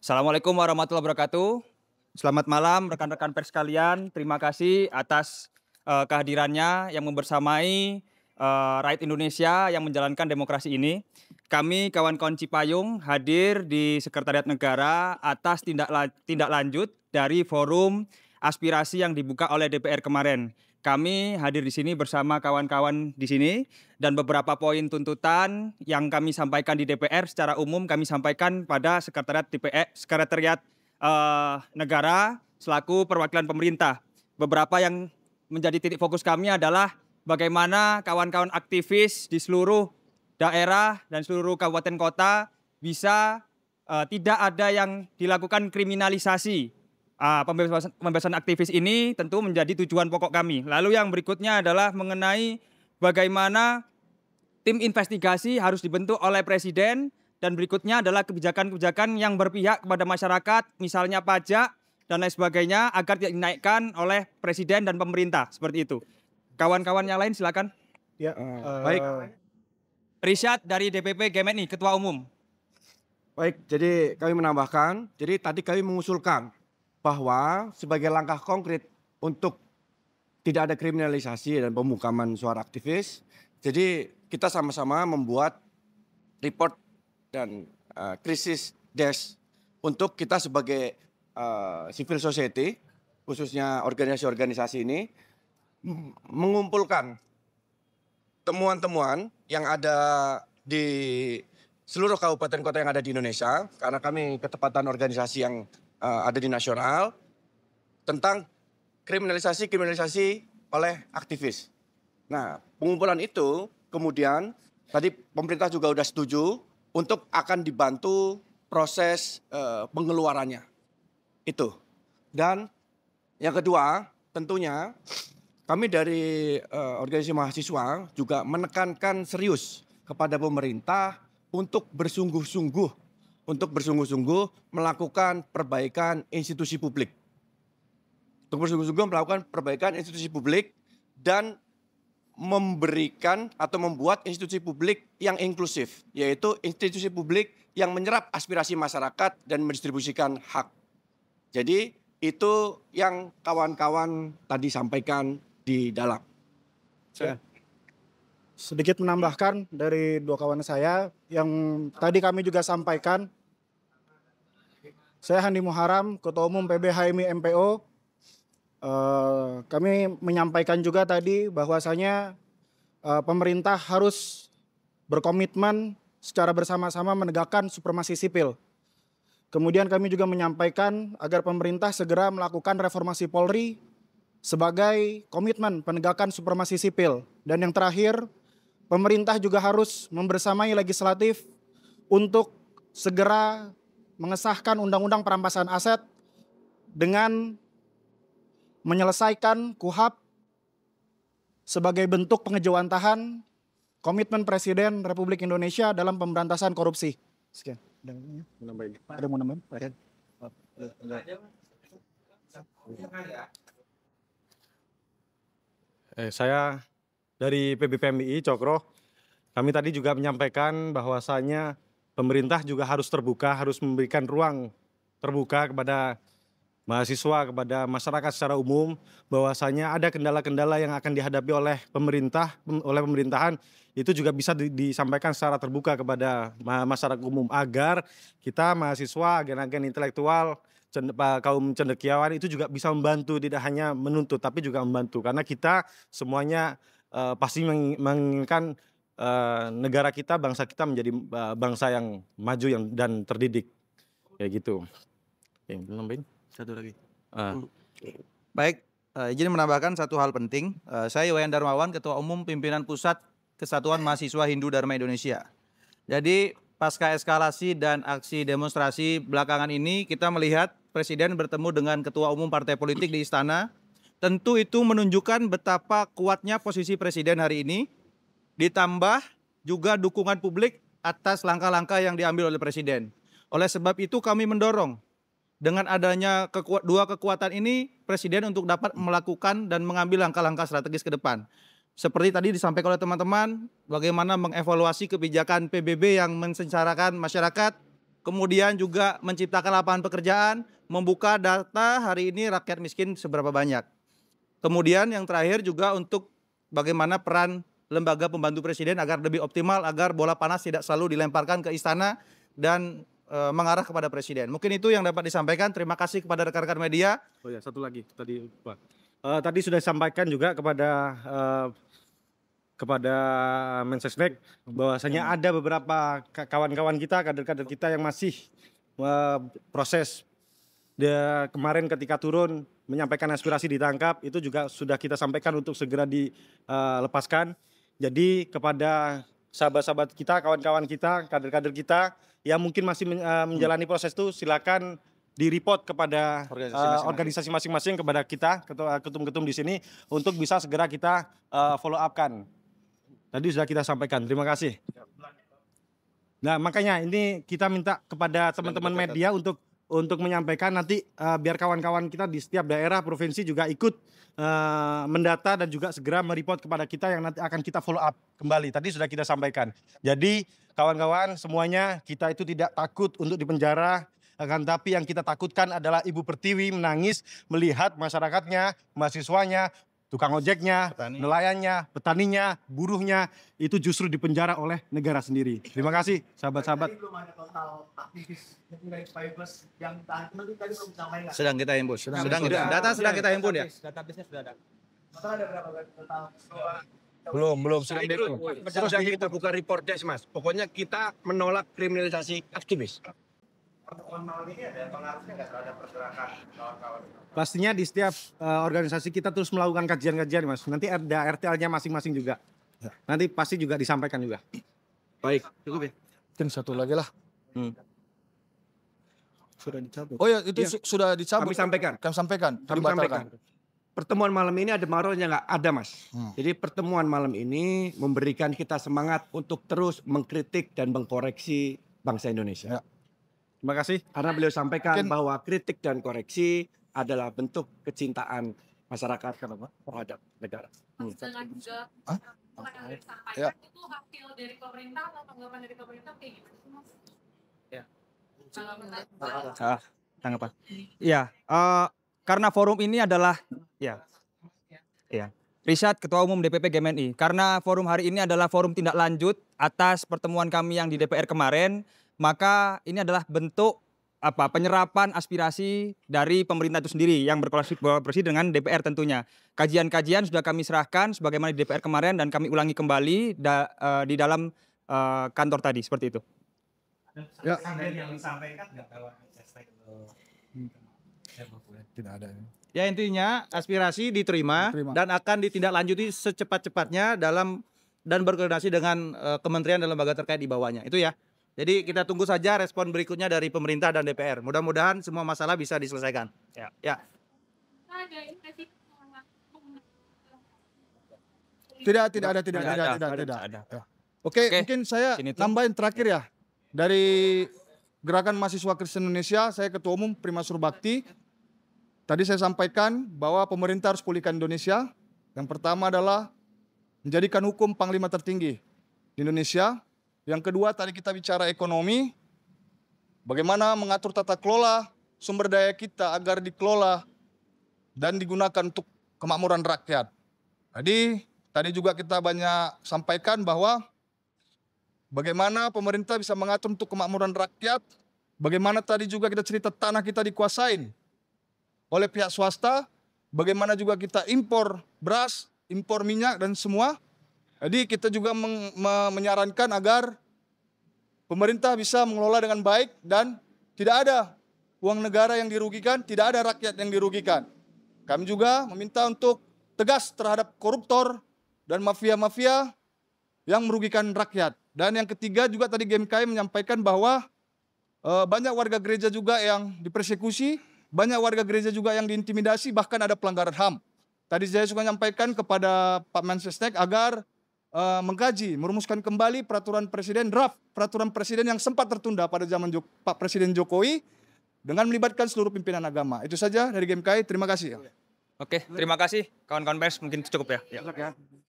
Assalamualaikum warahmatullahi wabarakatuh. Selamat malam rekan-rekan pers sekalian. Terima kasih atas kehadirannya yang membersamai rakyat Indonesia yang menjalankan demokrasi ini. Kami kawan-kawan Cipayung hadir di Sekretariat Negara atas tindak lanjut dari forum aspirasi yang dibuka oleh DPR kemarin. Kami hadir di sini bersama kawan-kawan di sini dan beberapa poin tuntutan yang kami sampaikan di DPR secara umum kami sampaikan pada Sekretariat Negara selaku perwakilan pemerintah. Beberapa yang menjadi titik fokus kami adalah bagaimana kawan-kawan aktivis di seluruh daerah dan seluruh kabupaten kota bisa tidak ada yang dilakukan kriminalisasi. Pembebasan aktivis ini tentu menjadi tujuan pokok kami. Lalu yang berikutnya adalah mengenai bagaimana tim investigasi harus dibentuk oleh Presiden dan berikutnya adalah kebijakan-kebijakan yang berpihak kepada masyarakat, misalnya pajak dan lain sebagainya agar tidak dinaikkan oleh Presiden dan pemerintah, seperti itu. Kawan-kawan yang lain silakan. Ya, Baik. Rishad dari DPP GMNI, Ketua Umum. Baik, jadi kami menambahkan, jadi tadi kami mengusulkan bahwa sebagai langkah konkret untuk tidak ada kriminalisasi dan pemukaman suara aktivis, jadi kita sama-sama membuat report dan krisis desk untuk kita sebagai civil society, khususnya organisasi-organisasi ini, mengumpulkan temuan-temuan yang ada di seluruh kabupaten kota yang ada di Indonesia, karena kami ketepatan organisasi yang ada di nasional, tentang kriminalisasi oleh aktivis. Nah, pengumpulan itu kemudian tadi pemerintah juga sudah setuju untuk akan dibantu proses pengeluarannya. Itu. Dan yang kedua, tentunya kami dari organisasi mahasiswa juga menekankan serius kepada pemerintah untuk bersungguh-sungguh melakukan perbaikan institusi publik. Untuk bersungguh-sungguh melakukan perbaikan institusi publik dan memberikan atau membuat institusi publik yang inklusif, yaitu institusi publik yang menyerap aspirasi masyarakat dan mendistribusikan hak. Jadi itu yang kawan-kawan tadi sampaikan di dalam. sedikit menambahkan dari dua kawan saya yang tadi kami juga sampaikan. Saya Handi Muharam, Ketua Umum PB HMI MPO. Kami menyampaikan juga tadi bahwasanya pemerintah harus berkomitmen secara bersama-sama menegakkan supremasi sipil. Kemudian kami juga menyampaikan agar pemerintah segera melakukan reformasi Polri sebagai komitmen penegakan supremasi sipil. Dan yang terakhir, pemerintah juga harus membersamai legislatif untuk segera mengesahkan undang-undang perampasan aset dengan menyelesaikan KUHP sebagai bentuk pengejawantahan komitmen Presiden Republik Indonesia dalam pemberantasan korupsi. Sekian. Ada mau nambahin? Saya dari PBPMI Cokro, kami tadi juga menyampaikan bahwasanya pemerintah juga harus terbuka, harus memberikan ruang terbuka kepada mahasiswa, kepada masyarakat secara umum, bahwasanya ada kendala-kendala yang akan dihadapi oleh pemerintahan, itu juga bisa disampaikan secara terbuka kepada masyarakat umum agar kita mahasiswa, agen-agen intelektual, kaum cendekiawan itu juga bisa membantu, tidak hanya menuntut tapi juga membantu, karena kita semuanya pasti menginginkan negara kita, bangsa kita menjadi bangsa yang maju dan terdidik, kayak gitu. Belum nambahin satu lagi. Baik, izin menambahkan satu hal penting. Saya Iwayan Darmawan, Ketua Umum Pimpinan Pusat Kesatuan Mahasiswa Hindu Dharma Indonesia. Jadi pasca eskalasi dan aksi demonstrasi belakangan ini kita melihat Presiden bertemu dengan Ketua Umum Partai Politik di Istana. Tentu itu menunjukkan betapa kuatnya posisi Presiden hari ini, ditambah juga dukungan publik atas langkah-langkah yang diambil oleh Presiden. Oleh sebab itu kami mendorong dengan adanya dua kekuatan ini Presiden untuk dapat melakukan dan mengambil langkah-langkah strategis ke depan. Seperti tadi disampaikan oleh teman-teman, bagaimana mengevaluasi kebijakan PBB yang mensengsarakan masyarakat, kemudian juga menciptakan lapangan pekerjaan, membuka data hari ini rakyat miskin seberapa banyak. Kemudian yang terakhir juga untuk bagaimana peran lembaga pembantu presiden agar lebih optimal, agar bola panas tidak selalu dilemparkan ke istana dan mengarah kepada presiden. Mungkin itu yang dapat disampaikan. Terima kasih kepada rekan-rekan media. Oh ya, satu lagi tadi Pak. Tadi sudah disampaikan juga kepada Mensesnek bahwasanya ada beberapa kawan-kawan kita, kader-kader kita yang masih proses. Kemarin ketika turun menyampaikan aspirasi ditangkap, itu juga sudah kita sampaikan untuk segera dilepaskan. Jadi kepada sahabat-sahabat kita, kawan-kawan kita, kader-kader kita yang mungkin masih menjalani proses itu, silakan di-report kepada organisasi masing-masing, kepada kita, ketum-ketum di sini, untuk bisa segera kita follow up-kan. Tadi sudah kita sampaikan, terima kasih. Nah makanya ini kita minta kepada teman-teman media untuk menyampaikan nanti biar kawan-kawan kita di setiap daerah, provinsi juga ikut mendata dan juga segera mereport kepada kita yang nanti akan kita follow up kembali. Tadi sudah kita sampaikan. Jadi kawan-kawan semuanya, kita itu tidak takut untuk dipenjara, akan tapi yang kita takutkan adalah Ibu Pertiwi menangis melihat masyarakatnya, mahasiswanya, tukang ojeknya, nelayannya, petaninya, buruhnya itu justru dipenjara oleh negara sendiri. Terima kasih sahabat-sahabat. Sedang kita himpun. Data sedang kita himpun ya. Database-nya sudah ada. Belum. Sudah kita buka report desk, Mas. Pokoknya kita menolak kriminalisasi aktivis. Pastinya di setiap organisasi kita terus melakukan kajian-kajian, Mas. Nanti ada RTL-nya masing-masing juga. Nanti pasti juga disampaikan juga. Baik. Cukup ya. Mungkin satu lagi lah. Sudah dicabut. Oh ya, itu sudah dicabut. Kami sampaikan. Kami sampaikan. Pertemuan malam ini ada marahnya nggak? Ada, Mas. Jadi pertemuan malam ini memberikan kita semangat untuk terus mengkritik dan mengkoreksi bangsa Indonesia. Ya. Terima kasih. Karena beliau sampaikan Mungkin bahwa kritik dan koreksi adalah bentuk kecintaan masyarakat terhadap negara. Setengah juga yang disampaikan Ya. itu hasil dari pemerintah atau tanggapan dari pemerintah kayak gimana sih, Mas? Ya. Tanggapan. Tanggapan. Iya, karena forum ini adalah Rishad, Ketua Umum DPP GMNI. Karena forum hari ini adalah forum tindak lanjut atas pertemuan kami yang di DPR kemarin, maka ini adalah bentuk penyerapan aspirasi dari pemerintah itu sendiri yang berkolaborasi dengan DPR tentunya. Kajian-kajian sudah kami serahkan sebagaimana di DPR kemarin dan kami ulangi kembali di dalam kantor tadi, seperti itu. Ya. Tidak ada. Ya intinya aspirasi diterima dan akan ditindaklanjuti secepat-cepatnya dan berkoordinasi dengan kementerian dan lembaga terkait di bawahnya. Itu ya. Jadi kita tunggu saja respon berikutnya dari pemerintah dan DPR. Mudah-mudahan semua masalah bisa diselesaikan. Ya. Ada ini nggak sih? Tidak ada. Oke, mungkin saya nambahin terakhir ya. Dari Gerakan Mahasiswa Kristen Indonesia, saya Ketua Umum Prima Surbakti. Tadi saya sampaikan bahwa pemerintah harus pulihkan Indonesia. Yang pertama adalah menjadikan hukum panglima tertinggi di Indonesia. Yang kedua tadi kita bicara ekonomi. Bagaimana mengatur tata kelola sumber daya kita agar dikelola dan digunakan untuk kemakmuran rakyat. Jadi tadi juga kita banyak sampaikan bahwa bagaimana pemerintah bisa mengatur untuk kemakmuran rakyat. Bagaimana tadi juga kita cerita tanah kita dikuasain oleh pihak swasta. Bagaimana juga kita impor beras, impor minyak dan semua. Jadi kita juga menyarankan agar pemerintah bisa mengelola dengan baik dan tidak ada uang negara yang dirugikan, tidak ada rakyat yang dirugikan. Kami juga meminta untuk tegas terhadap koruptor dan mafia-mafia yang merugikan rakyat. Dan yang ketiga juga tadi GMKI menyampaikan bahwa banyak warga gereja juga yang dipersekusi, banyak warga gereja juga yang diintimidasi, bahkan ada pelanggaran HAM. Tadi saya juga menyampaikan kepada Pak Mensesnek agar mengkaji, merumuskan kembali peraturan presiden, draft peraturan presiden yang sempat tertunda pada zaman Pak Presiden Jokowi dengan melibatkan seluruh pimpinan agama. Itu saja dari GMKI, terima kasih. Oke, terima kasih kawan-kawan pers, mungkin cukup ya.